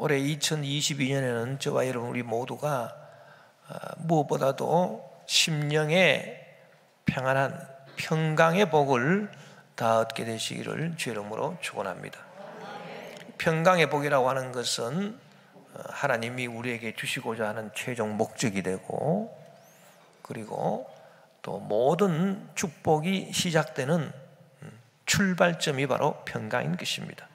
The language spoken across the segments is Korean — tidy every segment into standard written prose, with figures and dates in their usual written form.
올해 2022년에는 저와 여러분 우리 모두가 무엇보다도 심령의 평안한 평강의 복을 다 얻게 되시기를 주의 이름으로 축원합니다. 평강의 복이라고 하는 것은 하나님이 우리에게 주시고자 하는 최종 목적이 되고, 그리고 또 모든 축복이 시작되는 출발점이 바로 평강인 것입니다.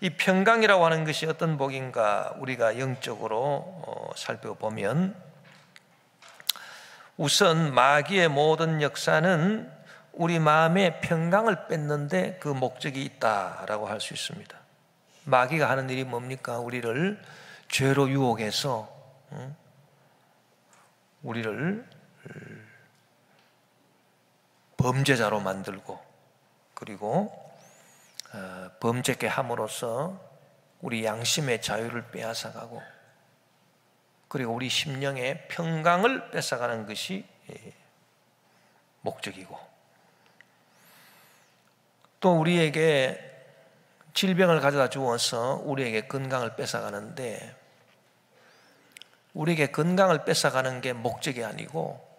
이 평강이라고 하는 것이 어떤 복인가 우리가 영적으로 살펴보면, 우선 마귀의 모든 역사는 우리 마음의 평강을 뺏는데 그 목적이 있다라고 할 수 있습니다. 마귀가 하는 일이 뭡니까? 우리를 죄로 유혹해서 우리를 범죄자로 만들고, 그리고 범죄케 함으로써 우리 양심의 자유를 빼앗아가고, 그리고 우리 심령의 평강을 뺏어가는 것이 목적이고, 또 우리에게 질병을 가져다 주어서 우리에게 건강을 뺏어가는데, 우리에게 건강을 뺏어가는 게 목적이 아니고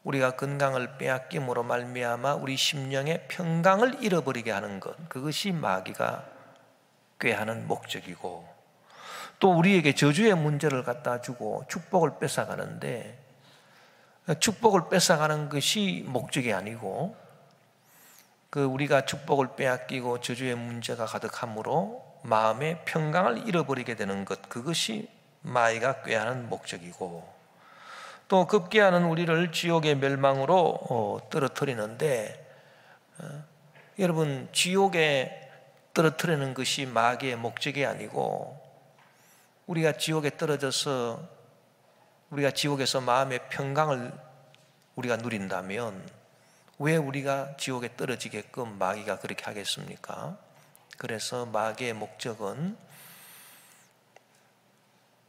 우리가 건강을 빼앗김으로 말미암아 우리 심령의 평강을 잃어버리게 하는 것, 그것이 마귀가 꾀하는 목적이고, 또 우리에게 저주의 문제를 갖다 주고 축복을 뺏어가는데, 축복을 뺏어가는 것이 목적이 아니고 우리가 축복을 빼앗기고 저주의 문제가 가득함으로 마음의 평강을 잃어버리게 되는 것, 그것이 마귀가 꾀하는 목적이고, 또 급기야는 우리를 지옥의 멸망으로 떨어뜨리는데, 여러분, 지옥에 떨어뜨리는 것이 마귀의 목적이 아니고, 우리가 지옥에 떨어져서 우리가 지옥에서 마음의 평강을 우리가 누린다면 왜 우리가 지옥에 떨어지게끔 마귀가 그렇게 하겠습니까? 그래서 마귀의 목적은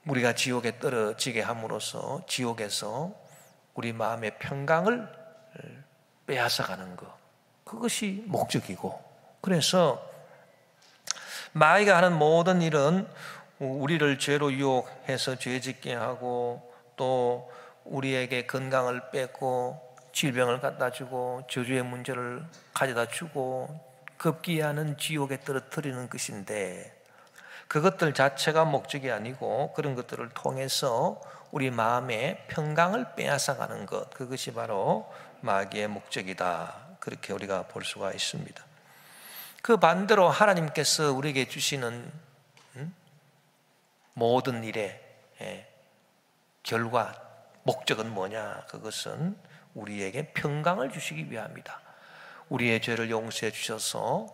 우리가 지옥에 떨어지게 함으로써 지옥에서 우리 마음의 평강을 빼앗아가는 것, 그것이 목적이고, 그래서 마귀가 하는 모든 일은 우리를 죄로 유혹해서 죄짓게 하고, 또 우리에게 건강을 뺏고 질병을 갖다 주고 저주의 문제를 가져다 주고 급기야는 지옥에 떨어뜨리는 것인데, 그것들 자체가 목적이 아니고 그런 것들을 통해서 우리 마음의 평강을 빼앗아가는 것, 그것이 바로 마귀의 목적이다, 그렇게 우리가 볼 수가 있습니다. 그 반대로 하나님께서 우리에게 주시는 모든 일의 결과, 목적은 뭐냐? 그것은 우리에게 평강을 주시기 위함이다. 우리의 죄를 용서해 주셔서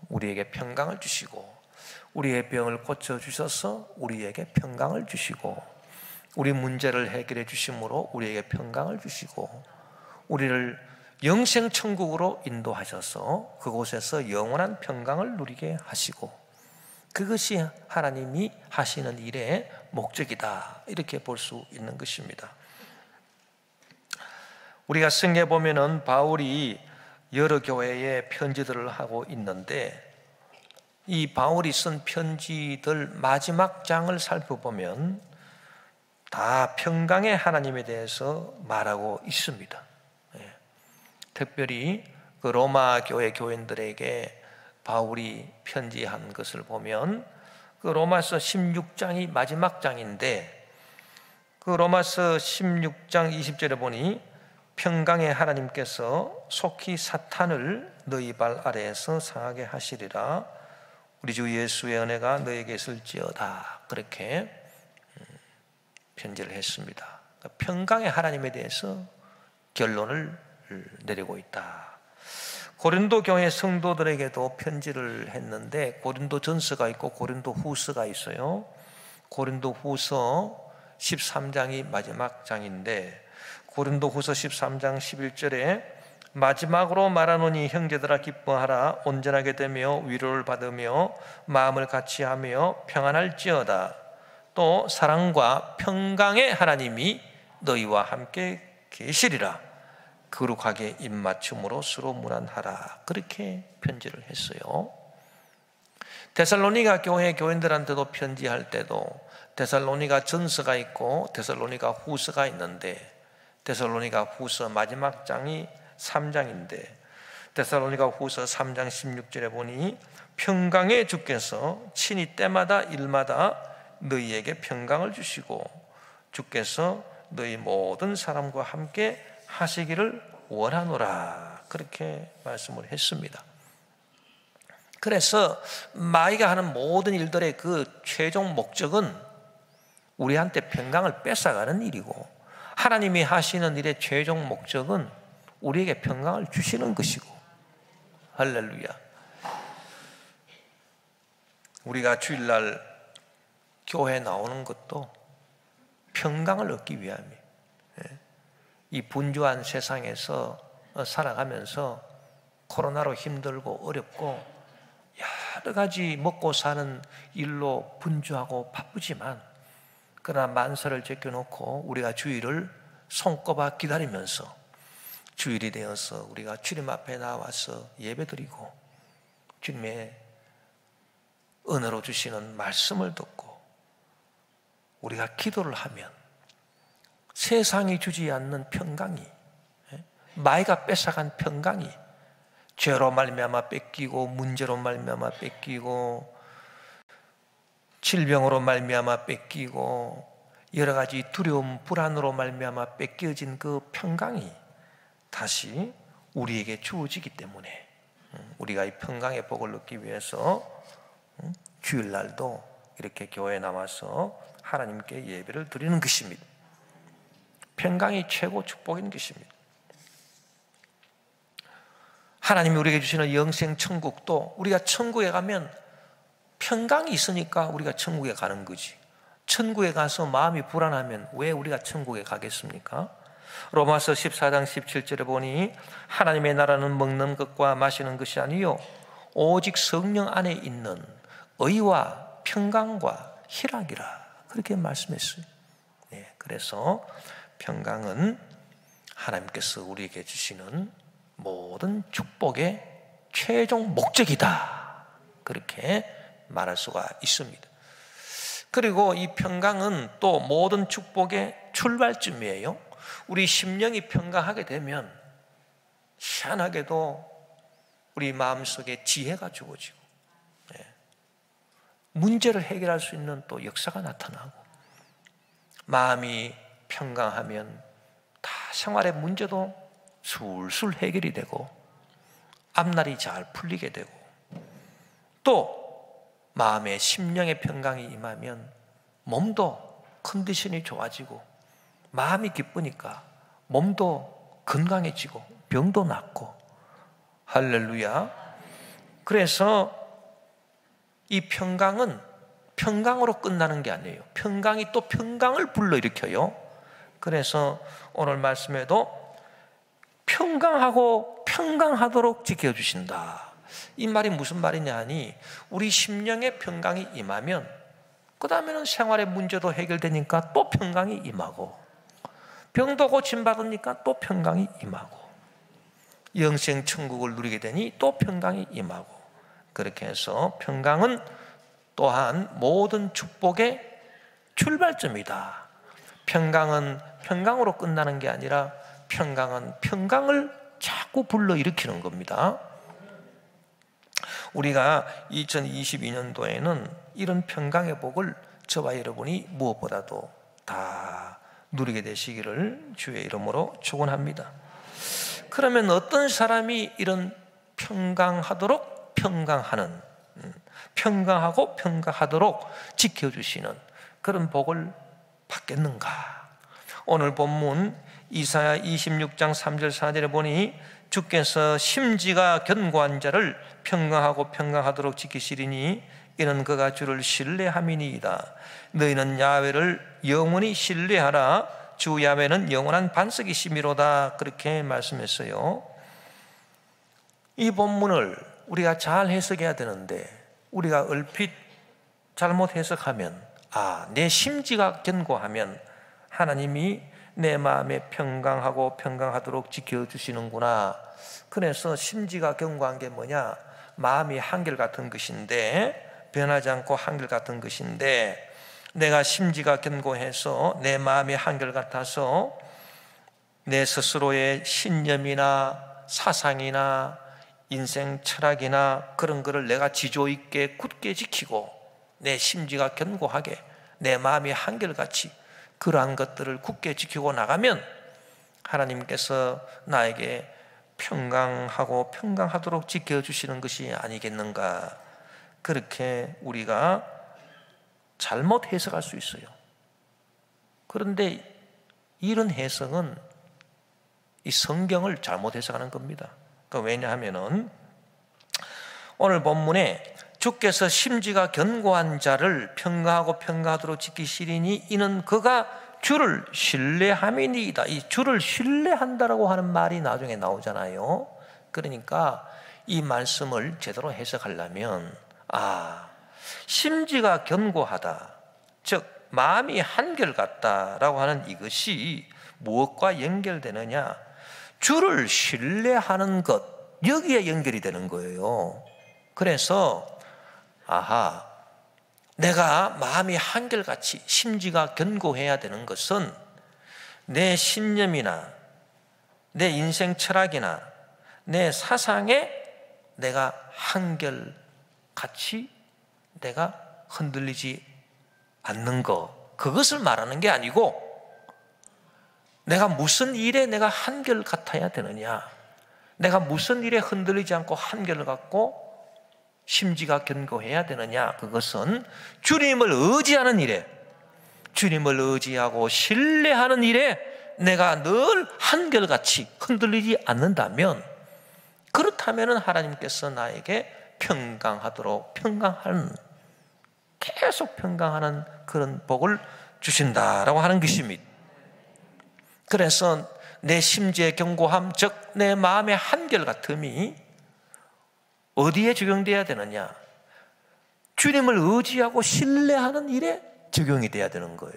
우리에게 평강을 주시고, 우리의 병을 고쳐주셔서 우리에게 평강을 주시고, 우리 문제를 해결해 주심으로 우리에게 평강을 주시고, 우리를 영생천국으로 인도하셔서 그곳에서 영원한 평강을 누리게 하시고, 그것이 하나님이 하시는 일의 목적이다, 이렇게 볼 수 있는 것입니다. 우리가 성경에 보면은 바울이 여러 교회에 편지들을 하고 있는데, 이 바울이 쓴 편지들 마지막 장을 살펴보면 다 평강의 하나님에 대해서 말하고 있습니다. 특별히 그 로마 교회 교인들에게 바울이 편지한 것을 보면, 그 로마서 16장이 마지막 장인데, 그 로마서 16장 20절에 보니 평강의 하나님께서 속히 사탄을 너희 발 아래에서 상하게 하시리라, 우리 주 예수의 은혜가 너에게 있을지어다, 그렇게 편지를 했습니다. 평강의 하나님에 대해서 결론을 내리고 있다. 고린도 교회 성도들에게도 편지를 했는데, 고린도 전서가 있고 고린도 후서가 있어요. 고린도 후서 13장이 마지막 장인데, 고린도 후서 13장 11절에 마지막으로 말하노니 형제들아 기뻐하라, 온전하게 되며 위로를 받으며 마음을 같이하며 평안할지어다. 또 사랑과 평강의 하나님이 너희와 함께 계시리라. 거룩하게 입맞춤으로 서로 문안하라, 그렇게 편지를 했어요. 데살로니가 교회 교인들한테도 편지할 때도 데살로니가 전서가 있고 데살로니가 후서가 있는데, 데살로니가 후서 마지막 장이 3장인데 데살로니가 후서 3장 16절에 보니 평강의 주께서 친히 때마다 일마다 너희에게 평강을 주시고 주께서 너희 모든 사람과 함께 하시기를 원하노라, 그렇게 말씀을 했습니다. 그래서 마귀가 하는 모든 일들의 그 최종 목적은 우리한테 평강을 뺏어가는 일이고, 하나님이 하시는 일의 최종 목적은 우리에게 평강을 주시는 것이고, 할렐루야. 우리가 주일날 교회 나오는 것도 평강을 얻기 위함이에요. 이 분주한 세상에서 살아가면서 코로나로 힘들고 어렵고 여러 가지 먹고 사는 일로 분주하고 바쁘지만, 그러나 만사를 제껴놓고 우리가 주일을 손꼽아 기다리면서 주일이 되어서 우리가 주님 앞에 나와서 예배드리고 주님의 은혜로 주시는 말씀을 듣고 우리가 기도를 하면 세상이 주지 않는 평강이, 마귀가 뺏어간 평강이, 죄로 말미암아 뺏기고 문제로 말미암아 뺏기고 질병으로 말미암아 뺏기고 여러 가지 두려움 불안으로 말미암아 뺏겨진 그 평강이 다시 우리에게 주어지기 때문에 우리가 이 평강의 복을 얻기 위해서 주일날도 이렇게 교회에 나와서 하나님께 예배를 드리는 것입니다. 평강이 최고 축복인 것입니다. 하나님이 우리에게 주시는 영생 천국도, 우리가 천국에 가면 평강이 있으니까 우리가 천국에 가는 거지. 천국에 가서 마음이 불안하면 왜 우리가 천국에 가겠습니까? 로마서 14장 17절에 보니 하나님의 나라는 먹는 것과 마시는 것이 아니요 오직 성령 안에 있는 의와 평강과 희락이라, 그렇게 말씀했어요. 네, 그래서 평강은 하나님께서 우리에게 주시는 모든 축복의 최종 목적이다, 그렇게 말할 수가 있습니다. 그리고 이 평강은 또 모든 축복의 출발점이에요. 우리 심령이 평강하게 되면 희한하게도 우리 마음속에 지혜가 주어지고 문제를 해결할 수 있는 또 역사가 나타나고, 마음이 평강하면 다 생활의 문제도 술술 해결이 되고 앞날이 잘 풀리게 되고, 또 마음의 심령의 평강이 임하면 몸도 컨디션이 좋아지고 마음이 기쁘니까 몸도 건강해지고 병도 낫고, 할렐루야. 그래서 이 평강은 평강으로 끝나는 게 아니에요. 평강이 또 평강을 불러일으켜요. 그래서 오늘 말씀에도 평강하고 평강하도록 지켜주신다, 이 말이 무슨 말이냐 하니, 우리 심령의 평강이 임하면 그 다음에는 생활의 문제도 해결되니까 또 평강이 임하고, 병도 고침받으니까 또 평강이 임하고, 영생 천국을 누리게 되니 또 평강이 임하고, 그렇게 해서 평강은 또한 모든 축복의 출발점이다. 평강은 평강으로 끝나는 게 아니라 평강은 평강을 자꾸 불러일으키는 겁니다. 우리가 2022년도에는 이런 평강의 복을 저와 여러분이 무엇보다도 다 누리게 되시기를 주의 이름으로 축원합니다. 그러면 어떤 사람이 이런 평강하도록 평강하는, 평강하고 평강하도록 지켜주시는 그런 복을 받겠는가? 오늘 본문 이사야 26장 3절 4절에 보니 주께서 심지가 견고한 자를 평강하고 평강하도록 지키시리니 이는 그가 주를 신뢰함이니이다. 너희는 야훼를 영원히 신뢰하라. 주 야훼는 영원한 반석이시미로다. 그렇게 말씀했어요. 이 본문을 우리가 잘 해석해야 되는데, 우리가 얼핏 잘못 해석하면, 내 심지가 견고하면 하나님이 내 마음에 평강하고 평강하도록 지켜주시는구나. 그래서 심지가 견고한 게 뭐냐? 마음이 한결같은 것인데 변하지 않고 한결같은 것인데, 내가 심지가 견고해서 내 마음이 한결같아서 내 스스로의 신념이나 사상이나 인생 철학이나 그런 거를 내가 지조 있게 굳게 지키고 내 심지가 견고하게 내 마음이 한결같이 그러한 것들을 굳게 지키고 나가면 하나님께서 나에게 평강하고 평강하도록 지켜주시는 것이 아니겠는가. 그렇게 우리가 잘못 해석할 수 있어요. 그런데 이런 해석은 이 성경을 잘못 해석하는 겁니다. 왜냐하면 오늘 본문에 주께서 심지가 견고한 자를 평강하고 평강하도록 지키시리니 이는 그가 주를 신뢰함이니이다. 이 주를 신뢰한다라고 하는 말이 나중에 나오잖아요. 그러니까 이 말씀을 제대로 해석하려면 심지가 견고하다, 즉 마음이 한결같다라고 하는 이것이 무엇과 연결되느냐? 주를 신뢰하는 것, 여기에 연결이 되는 거예요. 그래서 내가 마음이 한결같이 심지가 견고해야 되는 것은 내 신념이나 내 인생 철학이나 내 사상에 내가 한결같이 내가 흔들리지 않는 것, 그것을 말하는 게 아니고 내가 무슨 일에 내가 한결같아야 되느냐, 내가 무슨 일에 흔들리지 않고 한결같고 심지가 견고해야 되느냐, 그것은 주님을 의지하는 일에, 주님을 의지하고 신뢰하는 일에 내가 늘 한결같이 흔들리지 않는다면, 그렇다면 하나님께서 나에게 평강하도록 평강하는, 계속 평강하는 그런 복을 주신다라고 하는 것입니다. 그래서 내 심지의 견고함, 즉 내 마음의 한결같음이 어디에 적용돼야 되느냐? 주님을 의지하고 신뢰하는 일에 적용이 돼야 되는 거예요.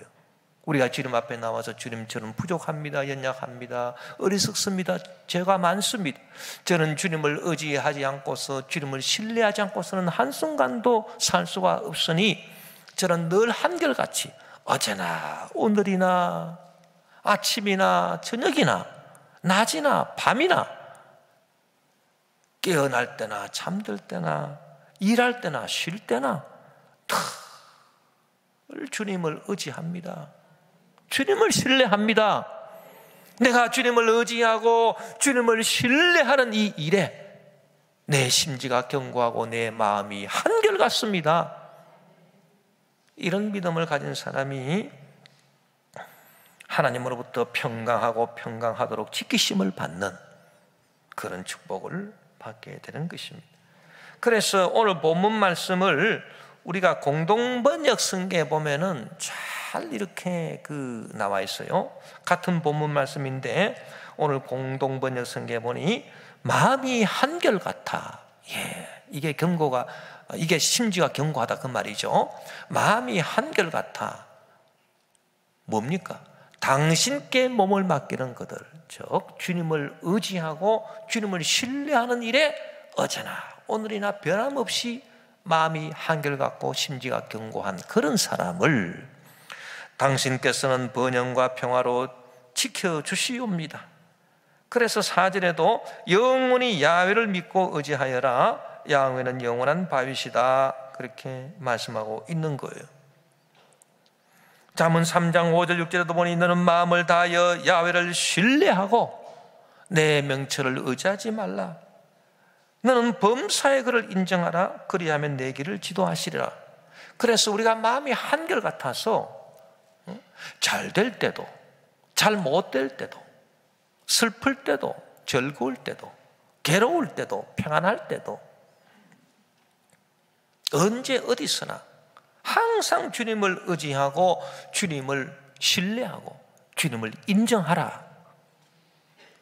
우리가 주님 앞에 나와서 주님, 저는 부족합니다, 연약합니다, 어리석습니다, 죄가 많습니다, 저는 주님을 의지하지 않고서 주님을 신뢰하지 않고서는 한순간도 살 수가 없으니 저는 늘 한결같이 어제나 오늘이나 아침이나 저녁이나 낮이나 밤이나 깨어날 때나 잠들 때나 일할 때나 쉴 때나 늘 주님을 의지합니다. 주님을 신뢰합니다. 내가 주님을 의지하고 주님을 신뢰하는 이 일에 내 심지가 견고하고 내 마음이 한결같습니다. 이런 믿음을 가진 사람이 하나님으로부터 평강하고 평강하도록 지키심을 받는 그런 축복을 받게 되는 것입니다. 그래서 오늘 본문 말씀을 우리가 공동번역 성경에 보면은 잘 이렇게 나와 있어요. 같은 본문 말씀인데 오늘 공동번역 성경에 보니 마음이 한결같아. 이게 견고가, 이게 심지가 견고하다 그 말이죠. 마음이 한결같아. 뭡니까? 당신께 몸을 맡기는 그들, 즉 주님을 의지하고 주님을 신뢰하는 일에 어제나 오늘이나 변함없이 마음이 한결같고 심지가 견고한 그런 사람을 당신께서는 번영과 평화로 지켜주시옵니다. 그래서 4절에도 영원히 야훼를 믿고 의지하여라, 야훼는 영원한 바위시다, 그렇게 말씀하고 있는 거예요. 잠언 3장 5절 6절에도 보니 너는 마음을 다하여 야훼를 신뢰하고 내 명철을 의지하지 말라. 너는 범사의 그를 인정하라. 그리하면 내 길을 지도하시리라. 그래서 우리가 마음이 한결같아서 잘 될 때도 잘 못 될 때도 슬플 때도 즐거울 때도 괴로울 때도 평안할 때도 언제 어디서나 항상 주님을 의지하고 주님을 신뢰하고 주님을 인정하라.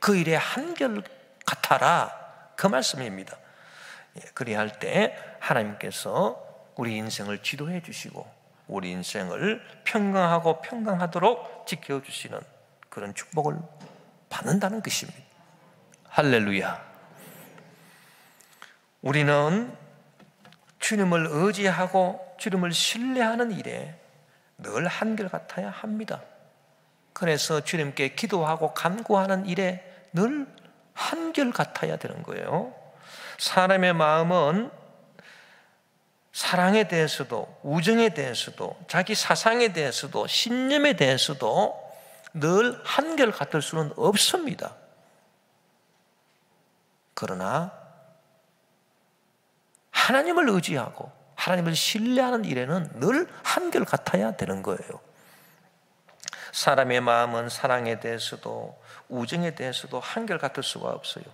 그 일에 한결같아라, 그 말씀입니다. 그리할 때 하나님께서 우리 인생을 지도해 주시고 우리 인생을 평강하고 평강하도록 지켜주시는 그런 축복을 받는다는 것입니다. 할렐루야. 우리는 주님을 의지하고 주님을 신뢰하는 일에 늘 한결같아야 합니다. 그래서 주님께 기도하고 간구하는 일에 늘 한결같아야 되는 거예요. 사람의 마음은 사랑에 대해서도, 우정에 대해서도, 자기 사상에 대해서도, 신념에 대해서도 늘 한결같을 수는 없습니다. 그러나 하나님을 의지하고 하나님을 신뢰하는 일에는 늘 한결같아야 되는 거예요. 사람의 마음은 사랑에 대해서도 우정에 대해서도 한결같을 수가 없어요.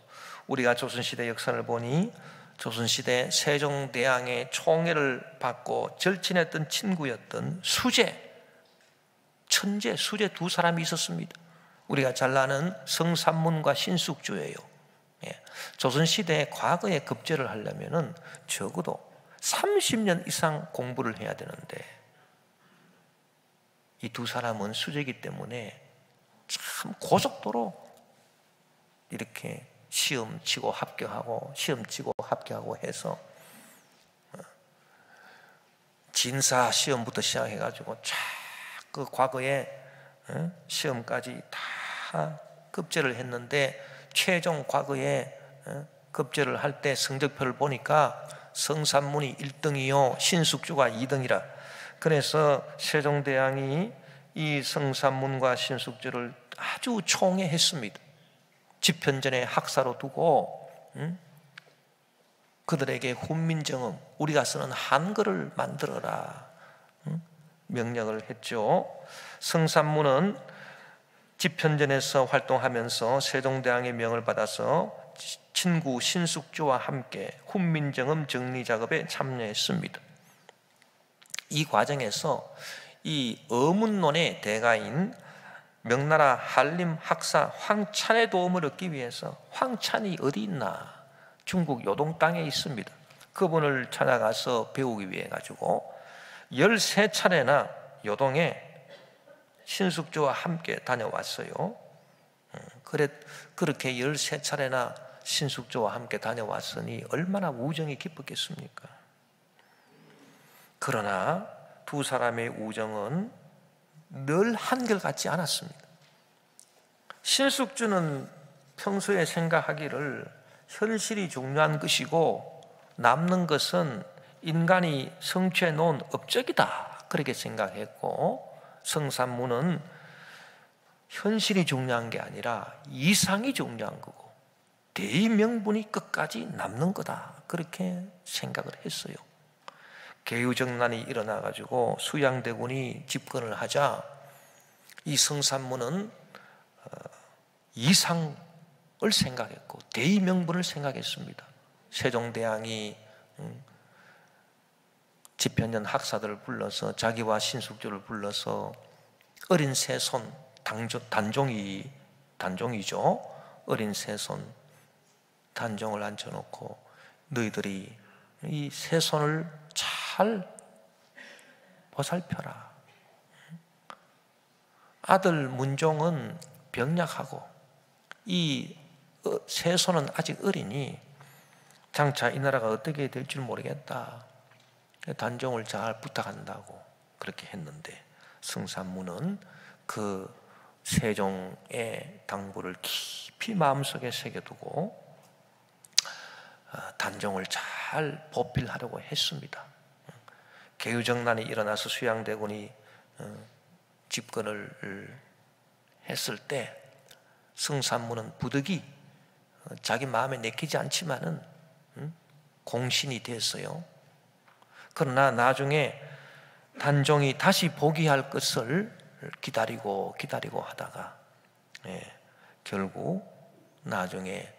우리가 조선시대 역사를 보니 조선시대 세종대왕의 총애를 받고 절친했던 친구였던 수재, 천재, 수재 두 사람이 있었습니다. 우리가 잘 아는 성삼문과 신숙주예요. 조선시대의 과거의 급제를 하려면 적어도 30년 이상 공부를 해야 되는데 이 두 사람은 수재이기 때문에 참 고속도로 이렇게 시험 치고 합격하고 시험 치고 합격하고 해서 진사 시험부터 시작해가지고 쫙 그 과거에 시험까지 다 급제를 했는데 최종 과거에 급제를 할 때 성적표를 보니까 성삼문이 1등이요 신숙주가 2등이라. 그래서 세종대왕이 이 성삼문과 신숙주를 아주 총애했습니다. 집현전에 학사로 두고 그들에게 훈민정음, 우리가 쓰는 한글을 만들어라 명령을 했죠. 성삼문은 집현전에서 활동하면서 세종대왕의 명을 받아서 친구 신숙주와 함께 훈민정음 정리 작업에 참여했습니다. 이 과정에서 이 어문론의 대가인 명나라 한림 학사 황찬의 도움을 얻기 위해서, 황찬이 어디 있나? 중국 요동 땅에 있습니다. 그분을 찾아가서 배우기 위해 가지고 13차례나 요동에 신숙주와 함께 다녀왔어요. 그렇게 13차례나 신숙주와 함께 다녀왔으니 얼마나 우정이 깊었겠습니까? 그러나 두 사람의 우정은 늘 한결같지 않았습니다. 신숙주는 평소에 생각하기를 현실이 중요한 것이고 남는 것은 인간이 성취해 놓은 업적이다 그렇게 생각했고, 성삼문은 현실이 중요한 게 아니라 이상이 중요한 거고 대의명분이 끝까지 남는 거다 그렇게 생각을 했어요. 개유정난이 일어나가지고 수양대군이 집권을 하자 이 성삼문은 이상을 생각했고 대의명분을 생각했습니다. 세종대왕이 집현전 학사들을 불러서 자기와 신숙주를 불러서 어린 새손 단종이죠. 어린 새손 단종을 앉혀놓고 너희들이 이 새손을 잘 보살펴라. 아들 문종은 병약하고 이 새손은 아직 어리니 장차 이 나라가 어떻게 될 줄 모르겠다. 단종을 잘 부탁한다고 그렇게 했는데 성삼문은 그 세종의 당부를 깊이 마음속에 새겨두고 단종을 잘 보필하려고 했습니다. 개유정난이 일어나서 수양대군이 집권을 했을 때 성삼문은 부득이 자기 마음에 내키지 않지만은 공신이 됐어요. 그러나 나중에 단종이 다시 복위할 것을 기다리고 하다가 결국 나중에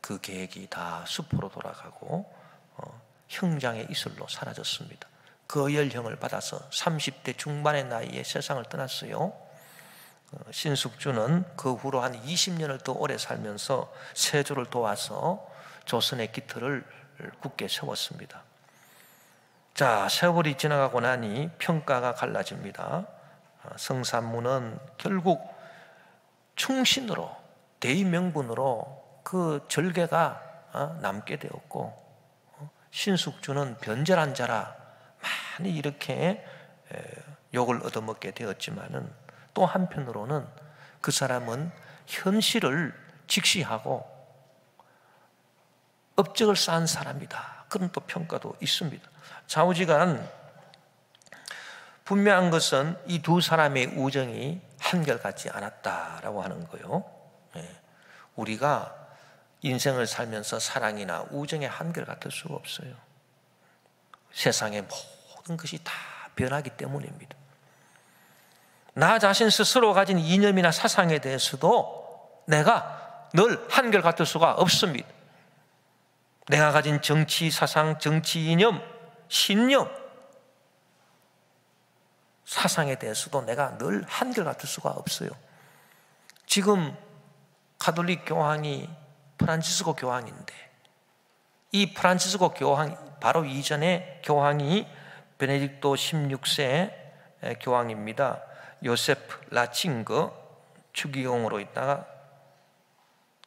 그 계획이 다 수포로 돌아가고 형장의 이슬로 사라졌습니다. 그 열형을 받아서 30대 중반의 나이에 세상을 떠났어요. 신숙주는 그 후로 한 20년을 더 오래 살면서 세조를 도와서 조선의 기틀을 굳게 세웠습니다. 자, 세월이 지나가고 나니 평가가 갈라집니다. 성삼문은 결국 충신으로 대의명분으로 그 절개가 남게 되었고 신숙주는 변절한 자라 많이 이렇게 욕을 얻어먹게 되었지만은, 또 한편으로는 그 사람은 현실을 직시하고 업적을 쌓은 사람이다, 그런 또 평가도 있습니다. 좌우지간 분명한 것은 이 두 사람의 우정이 한결같지 않았다라고 하는 거예요. 우리가 인생을 살면서 사랑이나 우정의 한결 같을 수가 없어요. 세상의 모든 것이 다 변하기 때문입니다. 나 자신 스스로 가진 이념이나 사상에 대해서도 내가 늘 한결 같을 수가 없습니다. 내가 가진 정치 사상, 정치 이념, 신념, 사상에 대해서도 내가 늘 한결 같을 수가 없어요. 지금 가톨릭 교황이 프란치스코 교황인데, 이 프란치스코 교황 바로 이전에 교황이 베네딕토 16세 교황입니다. 요세프 라칭거 추기경으로 있다가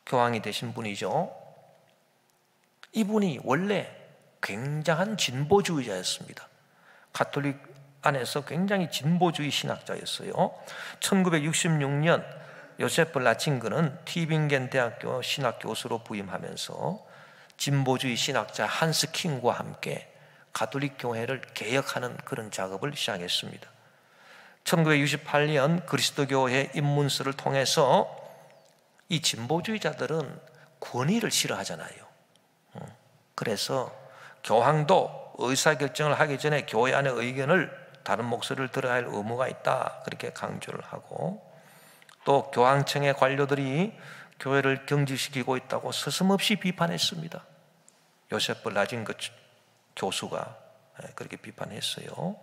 교황이 되신 분이죠. 이분이 원래 굉장한 진보주의자였습니다. 가톨릭 안에서 굉장히 진보주의 신학자였어요. 1966년 요세프 라칭거는 튜빙겐 대학교 신학 교수로 부임하면서 진보주의 신학자 한스 킹과 함께 가톨릭 교회를 개혁하는 그런 작업을 시작했습니다. 1968년 그리스도교회 입문서를 통해서, 이 진보주의자들은 권위를 싫어하잖아요. 그래서 교황도 의사결정을 하기 전에 교회 안의 의견을, 다른 목소리를 들어야 할 의무가 있다, 그렇게 강조를 하고, 또 교황청의 관료들이 교회를 경직시키고 있다고 서슴없이 비판했습니다. 요세프 라칭거 교수가 그렇게 비판했어요.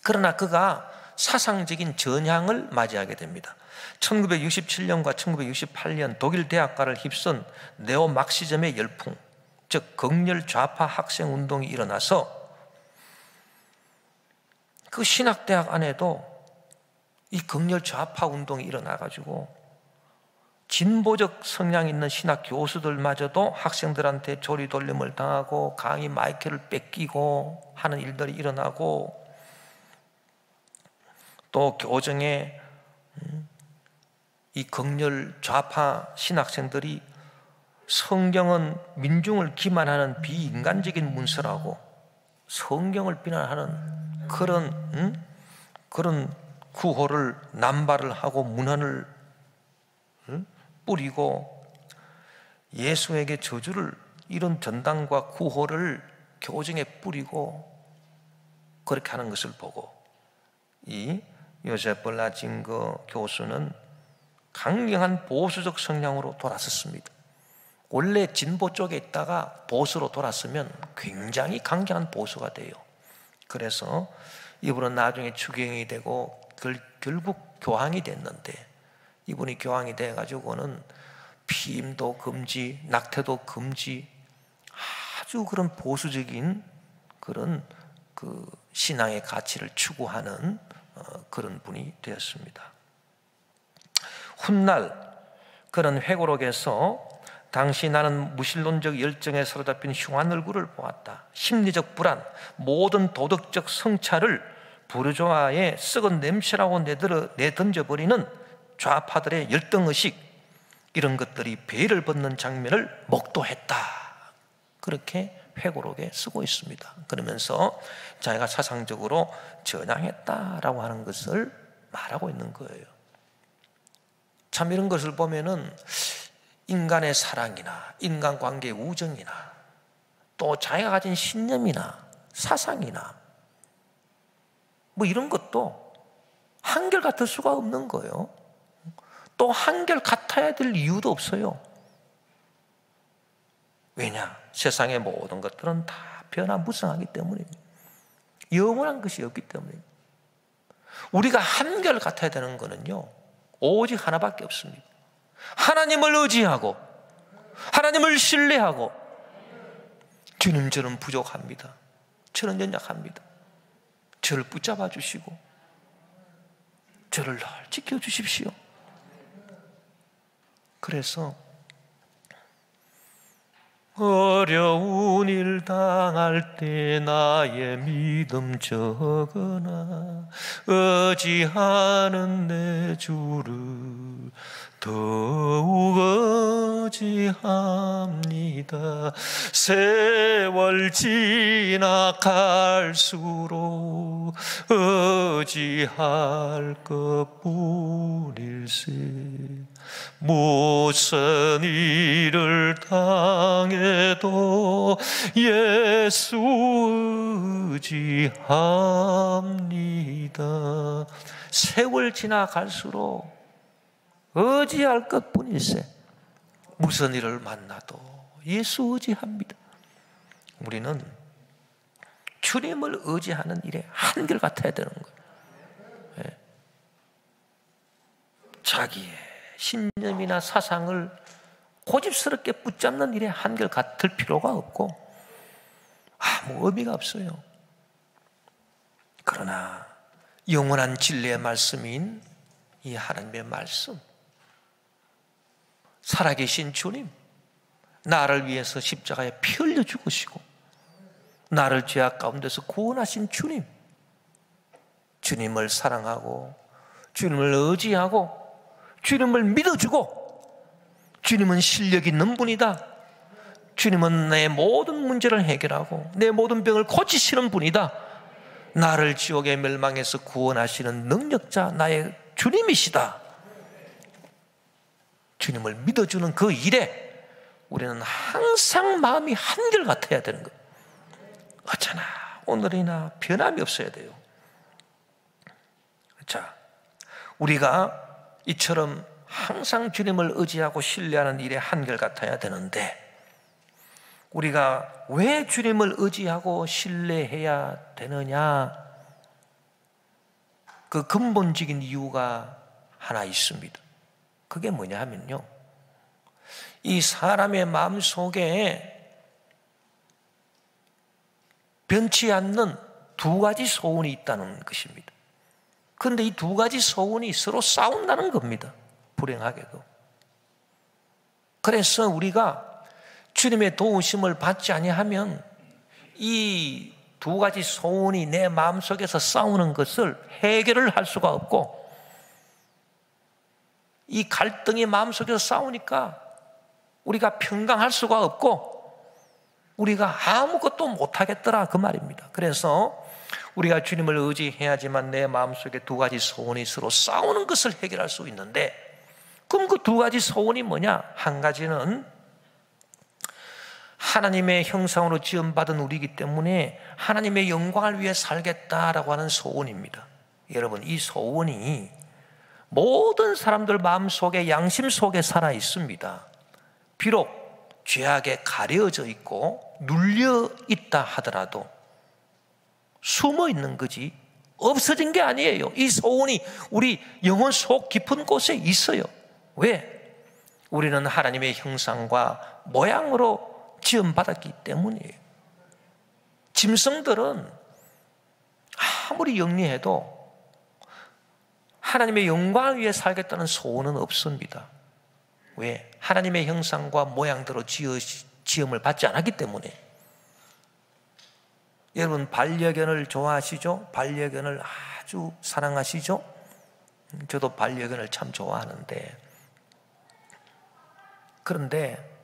그러나 그가 사상적인 전향을 맞이하게 됩니다. 1967년과 1968년 독일 대학가를 휩쓴 네오막시즘의 열풍, 즉 극렬 좌파 학생 운동이 일어나서 그 신학대학 안에도 이 극렬 좌파 운동이 일어나가지고 진보적 성향 있는 신학 교수들마저도 학생들한테 조리돌림을 당하고 강의 마이크를 뺏기고 하는 일들이 일어나고, 또 교정에 이 극렬 좌파 신학생들이 성경은 민중을 기만하는 비인간적인 문서라고 성경을 비난하는 그런 구호를 남발을 하고 문헌을 뿌리고, 예수에게 저주를, 이런 전당과 구호를 교정에 뿌리고 그렇게 하는 것을 보고, 이 요세프 라칭거 교수는 강경한 보수적 성향으로 돌아섰습니다. 원래 진보 쪽에 있다가 보수로 돌았으면 굉장히 강경한 보수가 돼요. 그래서 이분은 나중에 추기경이 되고 결국 교황이 됐는데, 이분이 교황이 돼가지고는 피임도 금지, 낙태도 금지, 아주 그런 보수적인 그런 그 신앙의 가치를 추구하는 그런 분이 되었습니다. 훗날 그런 회고록에서, 당시 나는 무신론적 열정에 사로잡힌 흉한 얼굴을 보았다. 심리적 불안, 모든 도덕적 성찰을 부르주아의 썩은 냄새라고 내던져버리는 좌파들의 열등의식, 이런 것들이 베일을 벗는 장면을 목도했다, 그렇게 회고록에 쓰고 있습니다. 그러면서 자기가 사상적으로 전향했다라고 하는 것을 말하고 있는 거예요. 참 이런 것을 보면은 인간의 사랑이나 인간관계의 우정이나 또 자기가 가진 신념이나 사상이나 뭐 이런 것도 한결 같을 수가 없는 거예요. 또 한결 같아야 될 이유도 없어요. 왜냐? 세상의 모든 것들은 다 변화무쌍하기 때문입니다. 영원한 것이 없기 때문입니다. 우리가 한결 같아야 되는 것은요, 오직 하나밖에 없습니다. 하나님을 의지하고 하나님을 신뢰하고, 주님 저는 부족합니다, 저는 연약합니다, 저를 붙잡아 주시고 저를 늘 지켜주십시오. 그래서 어려운 일 당할 때 나의 믿음 적으나 의지하는 내 주를 더욱 의지합니다. 세월 지나갈수록 의지할 것뿐일세. 무슨 일을 당해도 예수 의지합니다. 세월 지나갈수록 의지할 것뿐일세. 무슨 일을 만나도 예수 의지합니다. 우리는 주님을 의지하는 일에 한결같아야 되는 거예요. 네. 자기의 신념이나 사상을 고집스럽게 붙잡는 일에 한결같을 필요가 없고 아무 의미가 없어요. 그러나 영원한 진리의 말씀인 이 하나님의 말씀, 살아계신 주님, 나를 위해서 십자가에 피 흘려 죽으시고 나를 죄악 가운데서 구원하신 주님, 주님을 사랑하고 주님을 의지하고 주님을 믿어주고 주님은 실력 있는 분이다, 주님은 내 모든 문제를 해결하고 내 모든 병을 고치시는 분이다, 나를 지옥의 멸망에서 구원하시는 능력자 나의 주님이시다, 주님을 믿어주는 그 일에 우리는 항상 마음이 한결같아야 되는 거예요. 어쩌나 오늘이나 변함이 없어야 돼요. 자, 우리가 이처럼 항상 주님을 의지하고 신뢰하는 일에 한결같아야 되는데 우리가 왜 주님을 의지하고 신뢰해야 되느냐? 그 근본적인 이유가 하나 있습니다. 그게 뭐냐 하면요, 이 사람의 마음속에 변치 않는 두 가지 소원이 있다는 것입니다. 그런데 이 두 가지 소원이 서로 싸운다는 겁니다. 불행하게도. 그래서 우리가 주님의 도우심을 받지 아니하면 이 두 가지 소원이 내 마음속에서 싸우는 것을 해결을 할 수가 없고, 이 갈등이 마음속에서 싸우니까 우리가 평강할 수가 없고 우리가 아무것도 못하겠더라 그 말입니다. 그래서 우리가 주님을 의지해야지만 내 마음속에 두 가지 소원이 서로 싸우는 것을 해결할 수 있는데, 그럼 그 두 가지 소원이 뭐냐? 한 가지는 하나님의 형상으로 지음받은 우리이기 때문에 하나님의 영광을 위해 살겠다라고 하는 소원입니다. 여러분, 이 소원이 모든 사람들 마음속에, 양심 속에 살아 있습니다. 비록 죄악에 가려져 있고 눌려 있다 하더라도 숨어 있는 거지 없어진 게 아니에요. 이 소원이 우리 영혼 속 깊은 곳에 있어요. 왜? 우리는 하나님의 형상과 모양으로 지음받았기 때문이에요. 짐승들은 아무리 영리해도 하나님의 영광을 위해 살겠다는 소원은 없습니다. 왜? 하나님의 형상과 모양대로 지음을 받지 않았기 때문에. 여러분, 반려견을 좋아하시죠? 반려견을 아주 사랑하시죠? 저도 반려견을 참 좋아하는데, 그런데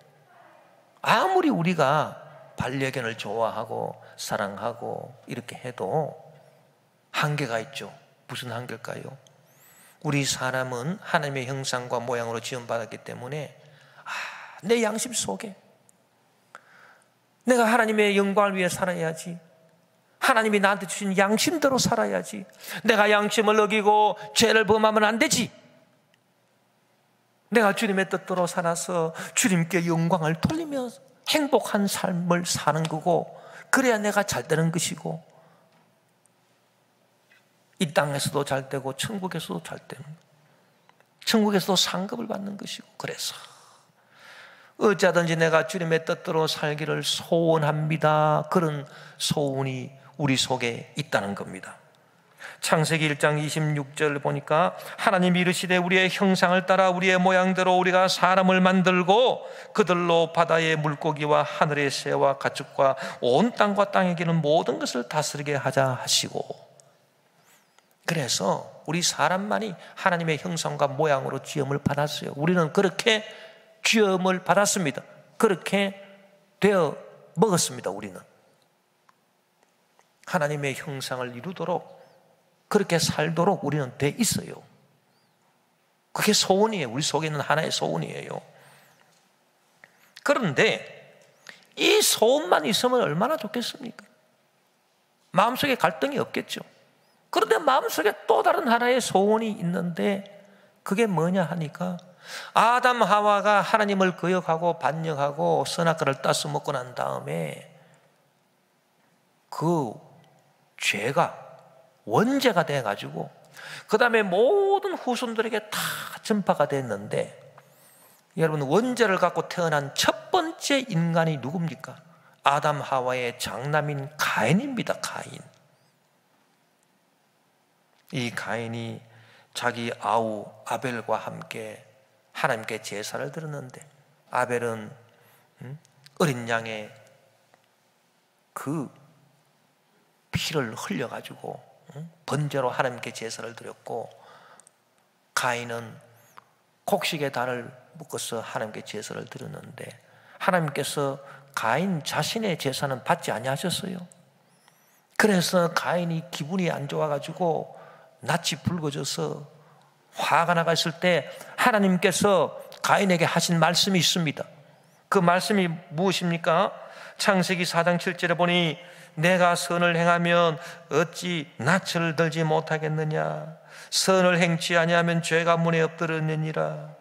아무리 우리가 반려견을 좋아하고 사랑하고 이렇게 해도 한계가 있죠. 무슨 한계일까요? 우리 사람은 하나님의 형상과 모양으로 지음받았기 때문에 내 양심 속에 내가 하나님의 영광을 위해 살아야지, 하나님이 나한테 주신 양심대로 살아야지, 내가 양심을 어기고 죄를 범하면 안 되지, 내가 주님의 뜻대로 살아서 주님께 영광을 돌리며 행복한 삶을 사는 거고, 그래야 내가 잘 되는 것이고, 이 땅에서도 잘 되고 천국에서도 잘 되는 거예요. 천국에서도 상급을 받는 것이고. 그래서 어찌하든지 내가 주님의 뜻대로 살기를 소원합니다. 그런 소원이 우리 속에 있다는 겁니다. 창세기 1장 26절 보니까 하나님이 이르시되 우리의 형상을 따라 우리의 모양대로 우리가 사람을 만들고 그들로 바다의 물고기와 하늘의 새와 가축과 온 땅과 땅에 기는 모든 것을 다스리게 하자 하시고, 그래서 우리 사람만이 하나님의 형상과 모양으로 지음을 받았어요. 우리는 그렇게 지음을 받았습니다. 그렇게 되어 먹었습니다. 우리는 하나님의 형상을 이루도록, 그렇게 살도록 우리는 돼 있어요. 그게 소원이에요. 우리 속에 있는 하나의 소원이에요. 그런데 이 소원만 있으면 얼마나 좋겠습니까? 마음속에 갈등이 없겠죠. 그런데 마음속에 또 다른 하나의 소원이 있는데 그게 뭐냐 하니까, 아담 하와가 하나님을 거역하고 반역하고 선악과를 따서 먹고 난 다음에 그 죄가 원죄가 돼가지고 그 다음에 모든 후손들에게 다 전파가 됐는데, 여러분, 원죄를 갖고 태어난 첫 번째 인간이 누굽니까? 아담 하와의 장남인 가인입니다. 가인. 이 가인이 자기 아우 아벨과 함께 하나님께 제사를 드렸는데, 아벨은 어린 양의 그 피를 흘려가지고 번제로 하나님께 제사를 드렸고, 가인은 곡식의 단을 묶어서 하나님께 제사를 드렸는데, 하나님께서 가인 자신의 제사는 받지 아니하셨어요. 그래서 가인이 기분이 안 좋아가지고 낯이 붉어져서 화가 나갔을 때 하나님께서 가인에게 하신 말씀이 있습니다. 그 말씀이 무엇입니까? 창세기 4장 7절에 보니 내가 선을 행하면 어찌 낯을 들지 못하겠느냐? 선을 행치 아니하면 죄가 문에 엎드렸느니라.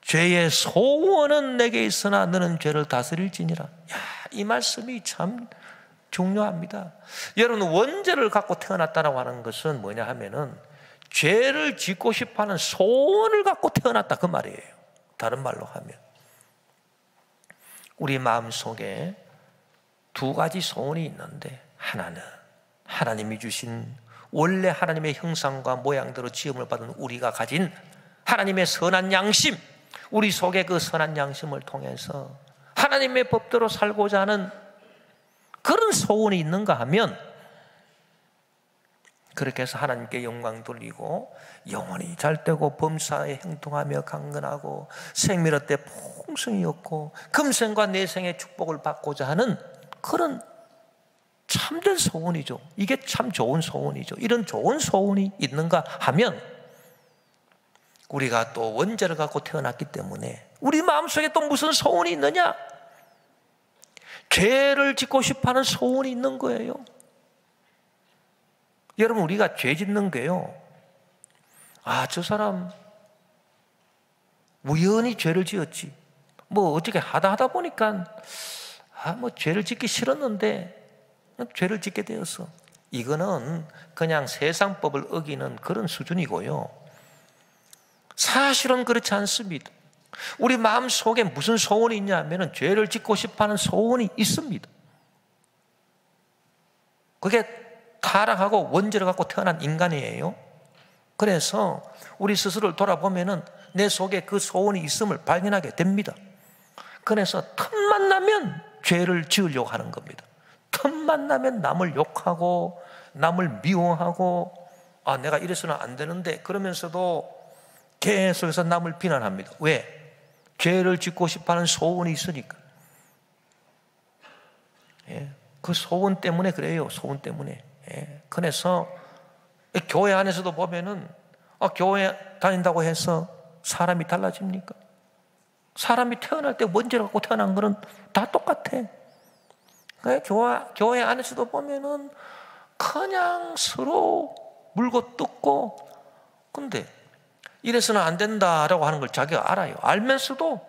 죄의 소원은 내게 있으나 너는 죄를 다스릴지니라. 야, 이 말씀이 참 중요합니다. 여러분, 원죄를 갖고 태어났다고 하는 것은 뭐냐 하면은 죄를 짓고 싶어하는 소원을 갖고 태어났다, 그 말이에요. 다른 말로 하면 우리 마음속에 두 가지 소원이 있는데, 하나는 하나님이 주신 원래 하나님의 형상과 모양대로 지음을 받은 우리가 가진 하나님의 선한 양심, 우리 속에 그 선한 양심을 통해서 하나님의 법대로 살고자 하는 그런 소원이 있는가 하면, 그렇게 해서 하나님께 영광 돌리고 영원히 잘되고 범사에 행동하며 강건하고 생미로 때 풍성이 없고 금생과 내생의 축복을 받고자 하는 그런 참된 소원이죠. 이게 참 좋은 소원이죠. 이런 좋은 소원이 있는가 하면, 우리가 또 원죄를 갖고 태어났기 때문에 우리 마음속에 또 무슨 소원이 있느냐? 죄를 짓고 싶어하는 소원이 있는 거예요. 여러분, 우리가 죄 짓는 게요, 저 사람 우연히 죄를 지었지, 뭐 어떻게 하다 보니까 죄를 짓기 싫었는데 죄를 짓게 되었어. 이거는 그냥 세상법을 어기는 그런 수준이고요. 사실은 그렇지 않습니다. 우리 마음속에 무슨 소원이 있냐면 죄를 짓고 싶어하는 소원이 있습니다. 그게 타락하고 원죄를 갖고 태어난 인간이에요. 그래서 우리 스스로를 돌아보면 내 속에 그 소원이 있음을 발견하게 됩니다. 그래서 틈만 나면 죄를 지으려고 하는 겁니다. 틈만 나면 남을 욕하고 남을 미워하고, 내가 이래서는 안 되는데, 그러면서도 계속해서 남을 비난합니다. 왜? 죄를 짓고 싶어하는 소원이 있으니까. 그 소원 때문에 그래요. 소원 때문에. 그래서 교회 안에서도 보면은 교회 다닌다고 해서 사람이 달라집니까? 사람이 태어날 때 원죄를 갖고 태어난 거는 다 똑같아. 교회 안에서도 보면은 그냥 서로 물고 뜯고, 근데 이래서는 안 된다라고 하는 걸 자기가 알아요. 알면서도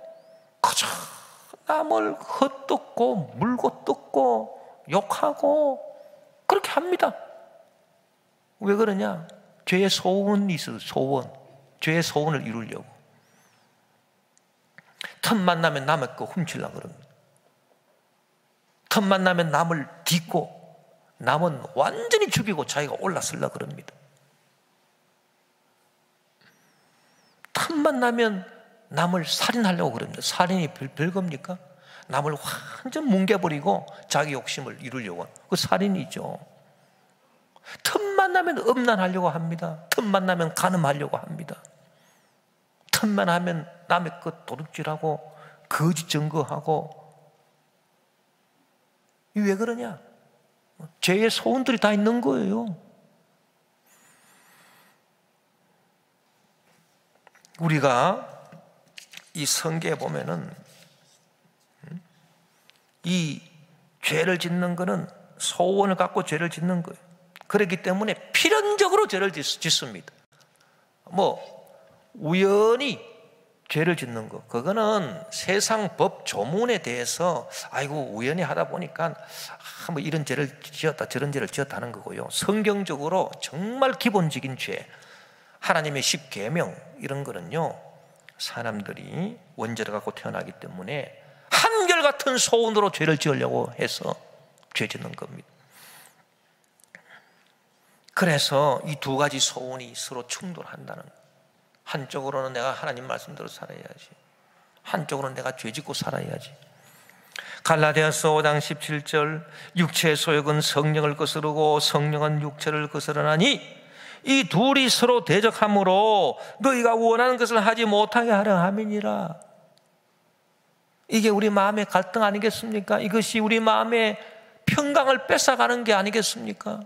그저 남을 헛뜯고 물고 뜯고 욕하고 그렇게 합니다. 왜 그러냐? 죄의 소원이 있어요. 소원. 죄의 소원을 이루려고. 틈만 나면 남의 거 훔치려고 그럽니다. 틈만 나면 남을 딛고 남은 완전히 죽이고 자기가 올라서려고 그럽니다. 틈만 나면 남을 살인하려고 그럽니다. 살인이 별겁니까? 남을 완전 뭉개버리고 자기 욕심을 이루려고. 그 살인이죠. 틈만 나면 음란하려고 합니다. 틈만 나면 간음하려고 합니다. 틈만 하면 남의 것 도둑질하고 거짓 증거하고. 왜 그러냐? 죄의 소원들이 다 있는 거예요. 우리가 이 성경에 보면은 이 죄를 짓는 거는 소원을 갖고 죄를 짓는 거예요. 그렇기 때문에 필연적으로 죄를 짓습니다. 우연히 죄를 짓는 거, 그거는 세상 법 조문에 대해서 아이고 우연히 하다 보니까 이런 죄를 지었다 저런 죄를 지었다 하는 거고요. 성경적으로 정말 기본적인 죄, 하나님의 10계명 이런 거는요, 사람들이 원죄를 갖고 태어나기 때문에 한결같은 소원으로 죄를 지으려고 해서 죄 짓는 겁니다. 그래서 이 두 가지 소원이 서로 충돌한다는 거예요. 한쪽으로는 내가 하나님 말씀대로 살아야지, 한쪽으로는 내가 죄 짓고 살아야지. 갈라디아서 5장 17절, 육체의 소욕은 성령을 거스르고 성령은 육체를 거스르나니 이 둘이 서로 대적하므로 너희가 원하는 것을 하지 못하게 하려 함이니라. 이게 우리 마음의 갈등 아니겠습니까? 이것이 우리 마음의 평강을 뺏어가는 게 아니겠습니까?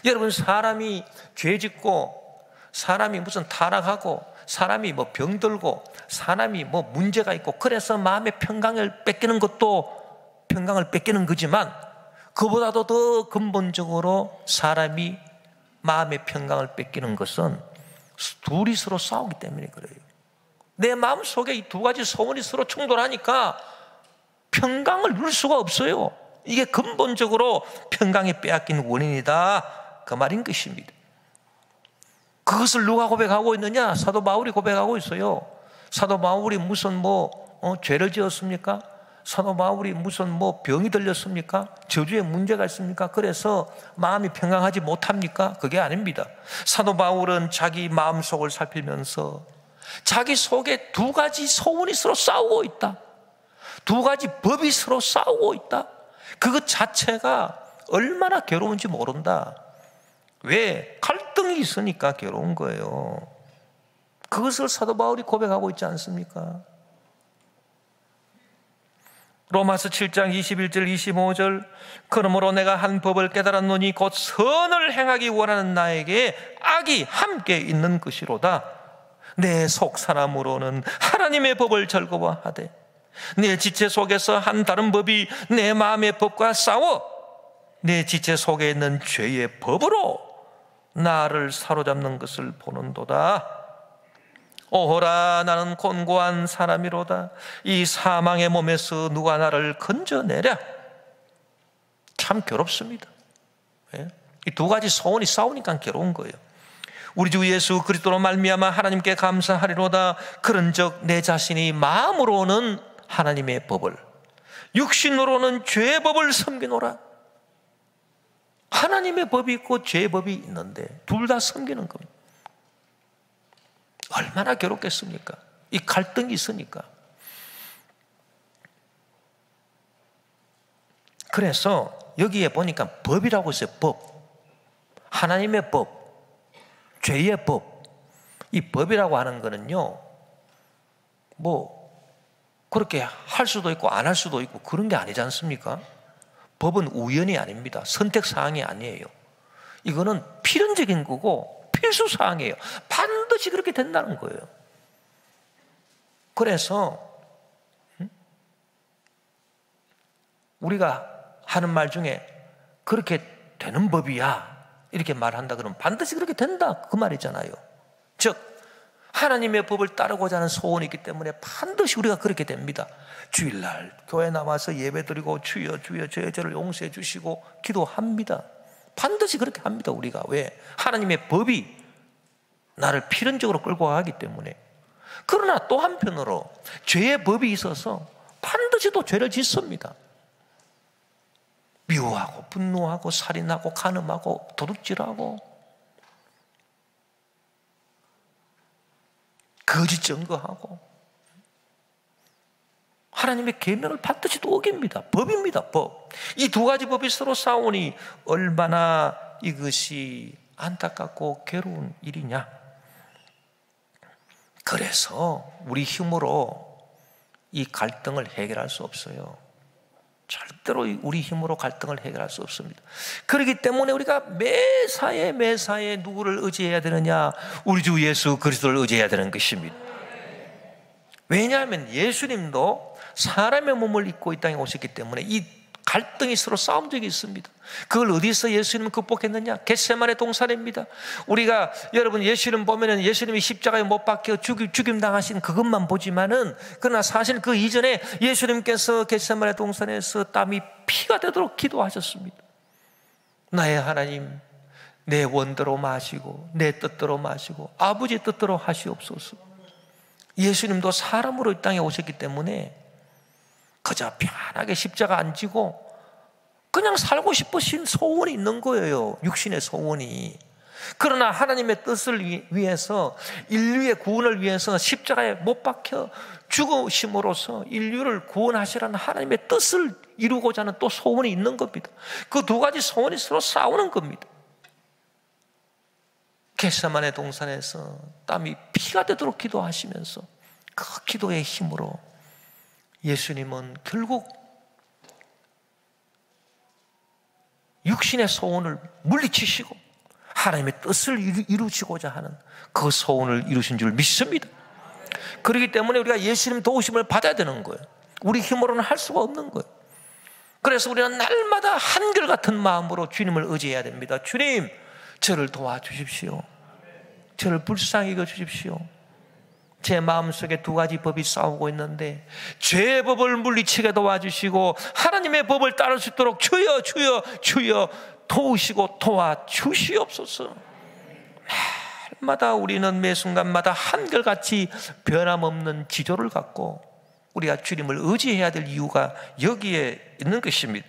여러분, 사람이 죄 짓고, 사람이 무슨 타락하고, 사람이 병들고, 사람이 문제가 있고, 그래서 마음의 평강을 뺏기는 것도 평강을 뺏기는 거지만, 그보다도 더 근본적으로 사람이 마음의 평강을 뺏기는 것은 둘이 서로 싸우기 때문에 그래요. 내 마음 속에 이 두 가지 소원이 서로 충돌하니까 평강을 누릴 수가 없어요. 이게 근본적으로 평강이 빼앗긴 원인이다, 그 말인 것입니다. 그것을 누가 고백하고 있느냐? 사도 바울이 고백하고 있어요. 사도 바울이 무슨 죄를 지었습니까? 사도 바울이 무슨 병이 들렸습니까? 저주에 문제가 있습니까? 그래서 마음이 평강하지 못합니까? 그게 아닙니다. 사도 바울은 자기 마음속을 살피면서 자기 속에 두 가지 소원이 서로 싸우고 있다, 두 가지 법이 서로 싸우고 있다, 그것 자체가 얼마나 괴로운지 모른다. 왜? 갈등이 있으니까 괴로운 거예요. 그것을 사도 바울이 고백하고 있지 않습니까? 로마서 7장 21절 25절, 그러므로 내가 한 법을 깨달았노니 곧 선을 행하기 원하는 나에게 악이 함께 있는 것이로다. 내 속 사람으로는 하나님의 법을 즐거워하되 내 지체 속에서 한 다른 법이 내 마음의 법과 싸워 내 지체 속에 있는 죄의 법으로 나를 사로잡는 것을 보는도다. 오호라, 나는 곤고한 사람이로다. 이 사망의 몸에서 누가 나를 건져내랴. 참 괴롭습니다. 이 두 가지 소원이 싸우니까 괴로운 거예요. 우리 주 예수 그리스도로 말미암아 하나님께 감사하리로다. 그런즉 내 자신이 마음으로는 하나님의 법을, 육신으로는 죄의 법을 섬기노라. 하나님의 법이 있고 죄의 법이 있는데 둘 다 섬기는 겁니다. 얼마나 괴롭겠습니까? 이 갈등이 있으니까. 그래서 여기에 보니까 법이라고 했어요. 법. 하나님의 법, 죄의 법. 이 법이라고 하는 거는요, 그렇게 할 수도 있고 안 할 수도 있고 그런 게 아니지 않습니까? 법은 우연이 아닙니다. 선택사항이 아니에요. 이거는 필연적인 거고 필수사항이에요. 반드시 그렇게 된다는 거예요. 그래서 우리가 하는 말 중에 그렇게 되는 법이야 이렇게 말한다 그러면 반드시 그렇게 된다 그 말이잖아요. 즉 하나님의 법을 따르고자 하는 소원이 있기 때문에 반드시 우리가 그렇게 됩니다. 주일날 교회 나와서 예배드리고 주여 주여 저의 죄를 용서해 주시고 기도합니다. 반드시 그렇게 합니다. 우리가. 왜? 하나님의 법이 나를 필연적으로 끌고 가기 때문에. 그러나 또 한편으로 죄의 법이 있어서 반드시 또 죄를 짓습니다. 미워하고 분노하고 살인하고 간음하고 도둑질하고. 거짓 증거하고 하나님의 계명을 반드시 또 어깁니다. 법입니다. 법. 이 두 가지 법이 서로 싸우니 얼마나 이것이 안타깝고 괴로운 일이냐. 그래서 우리 힘으로 이 갈등을 해결할 수 없어요. 절대로 우리 힘으로 갈등을 해결할 수 없습니다. 그렇기 때문에 우리가 매사에 누구를 의지해야 되느냐? 우리 주 예수 그리스도를 의지해야 되는 것입니다. 왜냐하면 예수님도 사람의 몸을 입고 이 땅에 오셨기 때문에 이 갈등이 서로 싸운 적이 있습니다. 그걸 어디서 예수님은 극복했느냐? 겟세마네 동산입니다. 우리가 여러분 예수님 보면은 예수님이 십자가에 못 박혀 죽임 당하신 그것만 보지만은, 그러나 사실 그 이전에 예수님께서 겟세마네 동산에서 땀이 피가 되도록 기도하셨습니다. 나의 하나님, 내 원대로 마시고 내 뜻대로 마시고 아버지 뜻대로 하시옵소서. 예수님도 사람으로 이 땅에 오셨기 때문에 그저 편하게 십자가 안 지고 그냥 살고 싶으신 소원이 있는 거예요. 육신의 소원이. 그러나 하나님의 뜻을 위해서, 인류의 구원을 위해서 십자가에 못 박혀 죽으심으로써 인류를 구원하시라는 하나님의 뜻을 이루고자 하는 또 소원이 있는 겁니다. 그 두 가지 소원이 서로 싸우는 겁니다. 겟세마네 동산에서 땀이 피가 되도록 기도하시면서 그 기도의 힘으로 예수님은 결국 육신의 소원을 물리치시고 하나님의 뜻을 이루시고자 하는 그 소원을 이루신 줄 믿습니다. 그렇기 때문에 우리가 예수님 도우심을 받아야 되는 거예요. 우리 힘으로는 할 수가 없는 거예요. 그래서 우리는 날마다 한결같은 마음으로 주님을 의지해야 됩니다. 주님, 저를 도와주십시오. 저를 불쌍히 여겨주십시오. 제 마음속에 두 가지 법이 싸우고 있는데 죄의 법을 물리치게 도와주시고 하나님의 법을 따를 수 있도록 주여 도우시고 도와주시옵소서. 날마다 우리는 매 순간마다 한결같이 변함없는 지조를 갖고 우리가 주님을 의지해야 될 이유가 여기에 있는 것입니다.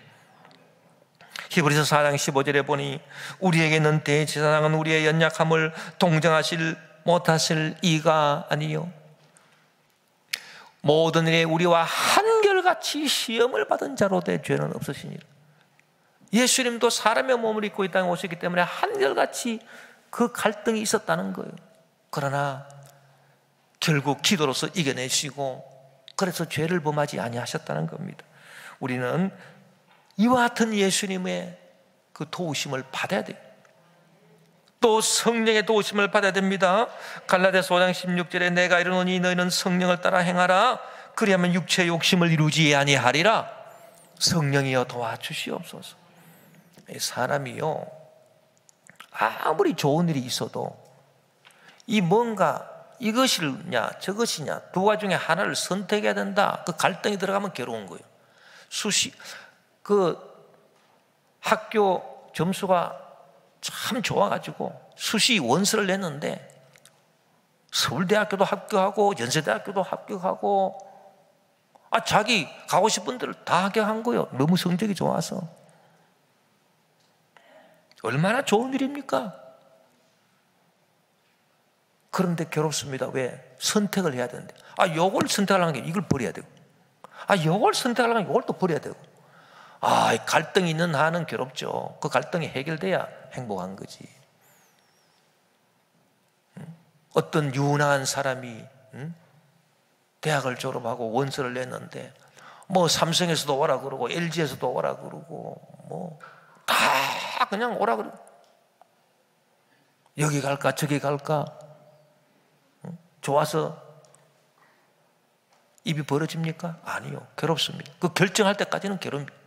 히브리서 4장 15절에 보니 우리에게는 대제사장은 우리의 연약함을 동정하실 못하실 이가 아니요 모든 일에 우리와 한결같이 시험을 받은 자로 되 죄는 없으시니라. 예수님도 사람의 몸을 입고 이 땅에 오셨기 때문에 한결같이 그 갈등이 있었다는 거예요. 그러나 결국 기도로서 이겨내시고 그래서 죄를 범하지 아니하셨다는 겁니다. 우리는 이와 같은 예수님의 그 도우심을 받아야 돼요. 또 성령의 도우심을 받아야 됩니다. 갈라디아서 5장 16절에 내가 이르노니 너희는 성령을 따라 행하라. 그리하면 육체의 욕심을 이루지 아니하리라. 성령이여 도와주시옵소서. 사람이요, 아무리 좋은 일이 있어도 이 뭔가 이것이냐 저것이냐 두 가지 중에 하나를 선택해야 된다. 그 갈등이 들어가면 괴로운 거예요. 학교 점수가 참 좋아가지고 수시 원서를 냈는데 서울대학교도 합격하고 연세대학교도 합격하고 자기 가고 싶은 데를 다 합격한 거예요. 너무 성적이 좋아서. 얼마나 좋은 일입니까? 그런데 괴롭습니다. 왜? 선택을 해야 되는데 요걸 선택하려는 게 이걸 버려야 되고 요걸 선택하려면 요걸 또 버려야 되고 갈등이 있는 한은 괴롭죠. 그 갈등이 해결돼야 행복한 거지. 어떤 유능한 사람이 대학을 졸업하고 원서를 냈는데 삼성에서도 오라 그러고 LG에서도 오라 그러고 다 그냥 오라 그러고 여기 갈까 저기 갈까 좋아서 입이 벌어집니까? 아니요. 괴롭습니다. 그 결정할 때까지는 괴롭습니다.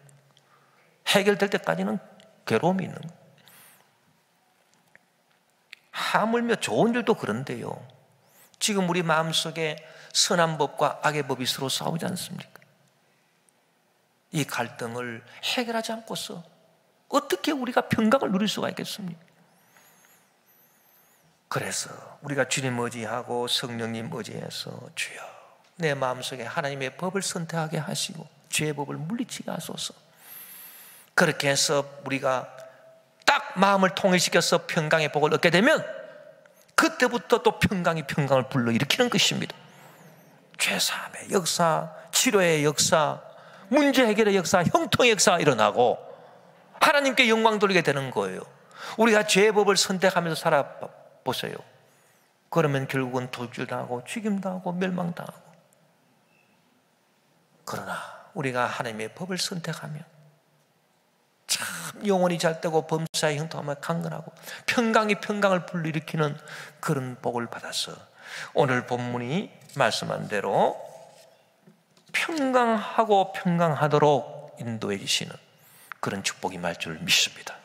해결될 때까지는 괴로움이 있는 거예요. 하물며 좋은 일도 그런데요. 지금 우리 마음속에 선한 법과 악의 법이 서로 싸우지 않습니까? 이 갈등을 해결하지 않고서 어떻게 우리가 평강을 누릴 수가 있겠습니까? 그래서 우리가 주님 의지하고 성령님 의지해서 주여 내 마음속에 하나님의 법을 선택하게 하시고 죄의 법을 물리치게 하소서. 그렇게 해서 우리가 딱 마음을 통일시켜서 평강의 복을 얻게 되면 그 그때부터 또 평강이 평강을 불러일으키는 것입니다. 죄사함의 역사, 치료의 역사, 문제 해결의 역사, 형통의 역사가 일어나고 하나님께 영광 돌리게 되는 거예요. 우리가 죄의 법을 선택하면서 살아보세요. 그러면 결국은 돌질당하고 죽임당하고 멸망당하고. 그러나 우리가 하나님의 법을 선택하면 참 영혼이 잘되고 범사에 형통하며 강건하고 평강이 평강을 불러일으키는 그런 복을 받아서 오늘 본문이 말씀한 대로 평강하고 평강하도록 인도해 주시는 그런 축복이 임할 줄 믿습니다.